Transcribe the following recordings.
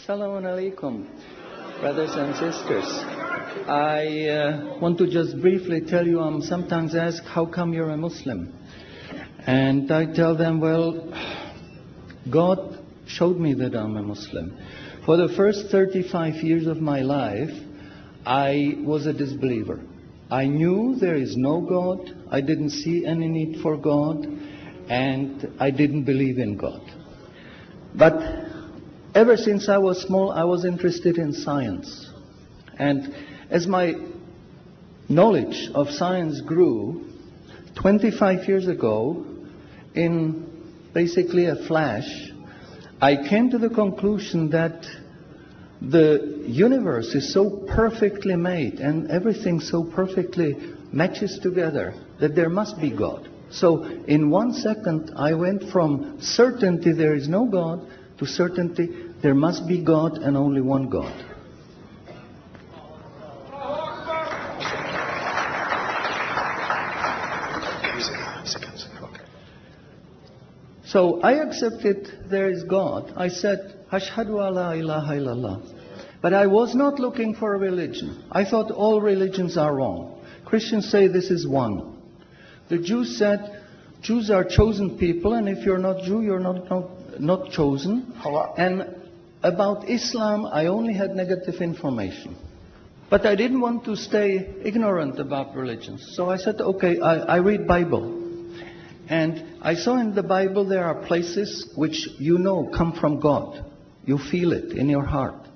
Assalamu alaikum, brothers and sisters. I want to just briefly tell you, I'm sometimes asked, how come you're a Muslim? And I tell them, well, God showed me that I'm a Muslim. For the first 35 years of my life, I was a disbeliever. I knew there is no God, I didn't see any need for God, and I didn't believe in God. But ever since I was small, I was interested in science. And as my knowledge of science grew, 25 years ago, in basically a flash, I came to the conclusion that the universe is so perfectly made and everything so perfectly matches together that there must be God. So in 1 second, I went from certainty there is no God to certainty there must be God and only one God. So I accepted there is God. I said, Ashhadu alla ilaha illallah. But I was not looking for a religion. I thought all religions are wrong. Christians say this is one. The Jews said, Jews are chosen people, and if you're not Jew, you're not chosen. And about Islam, I only had negative information. But I didn't want to stay ignorant about religions. So I said, okay, I read Bible. And I saw in the Bible there are places which you know come from God. You feel it in your heart.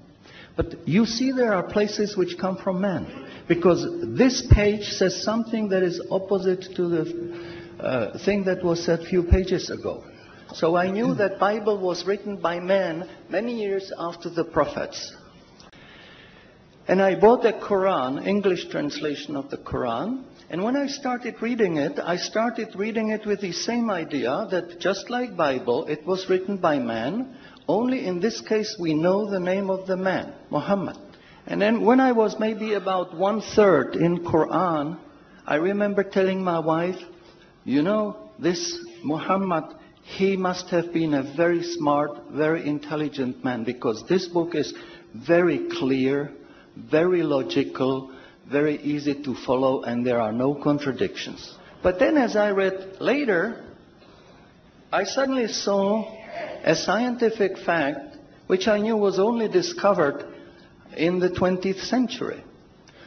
But you see there are places which come from man. Because this page says something that is opposite to the thing that was said a few pages ago. So I knew that Bible was written by man many years after the prophets. And I bought a Quran, English translation of the Quran. And when I started reading it with the same idea that just like Bible, it was written by man. Only in this case we know the name of the man, Muhammad. And then when I was maybe about 1/3 in Quran, I remember telling my wife, you know, this Muhammad, he must have been a very smart, very intelligent man, because this book is very clear, very logical, very easy to follow, and there are no contradictions. But then as I read later, I suddenly saw a scientific fact which I knew was only discovered in the 20th century.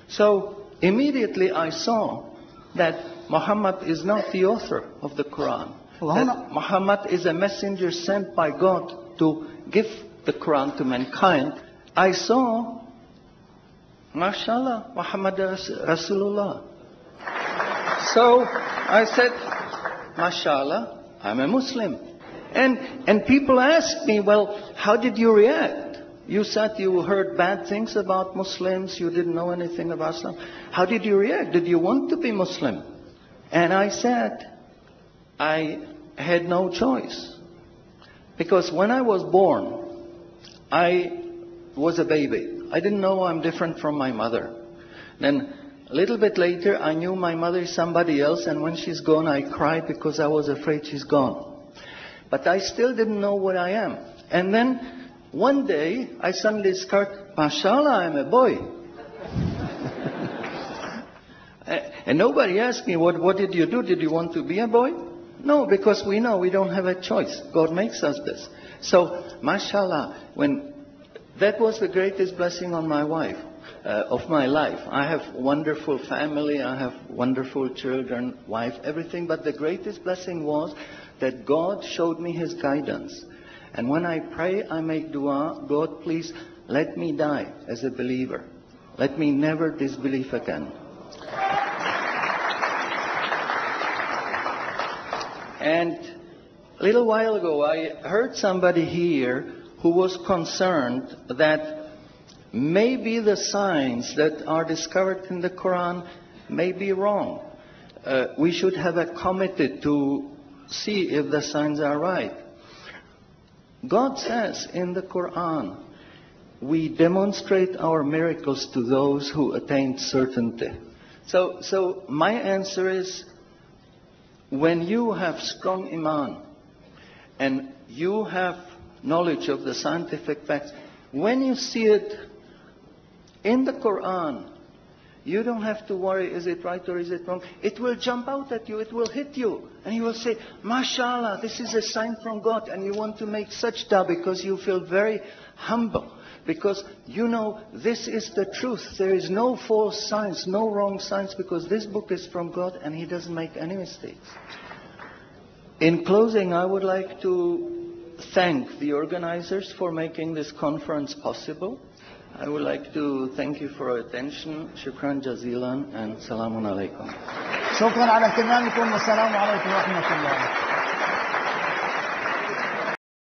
So immediately I saw that Muhammad is not the author of the Quran. That Muhammad is a messenger sent by God to give the Quran to mankind. I saw, mashallah, Muhammad Rasulullah. So I said, mashallah, I'm a Muslim. And people ask me, well, how did you react? You said you heard bad things about Muslims, you didn't know anything about Islam. How did you react? Did you want to be Muslim? And I said, I had no choice. Because when I was born, I was a baby. I didn't know I'm different from my mother. Then a little bit later, I knew my mother is somebody else, and when she's gone, I cried because I was afraid she's gone. But I still didn't know what I am. And then one day, I suddenly discovered, mashallah, I'm a boy. And nobody asked me, what did you do? Did you want to be a boy? No, because we know we don't have a choice. God makes us this. So, mashallah, that was the greatest blessing on my wife, of my life. I have wonderful family, I have wonderful children, wife, everything. But the greatest blessing was that God showed me His guidance. And when I pray, I make dua, God, please let me die as a believer. Let me never disbelieve again. And a little while ago, I heard somebody here who was concerned that maybe the signs that are discovered in the Quran may be wrong. We should have a committee to see if the signs are right. God says in the Quran, we demonstrate our miracles to those who attained certainty. So my answer is, when you have strong iman and you have knowledge of the scientific facts, When you see it in the Quran, you don't have to worry, is it right or is it wrong? It will jump out at you, it will hit you. And you will say, MashaAllah, this is a sign from God. And you want to make sajda because you feel very humble. Because you know this is the truth. There is no false signs, no wrong signs, because this book is from God and He doesn't make any mistakes. In closing, I would like to thank the organizers for making this conference possible. I would like to thank you for your attention. Shukran jazilan and salamun alaikum. شكرا على اهتمامكم والسلام عليكم ورحمة الله.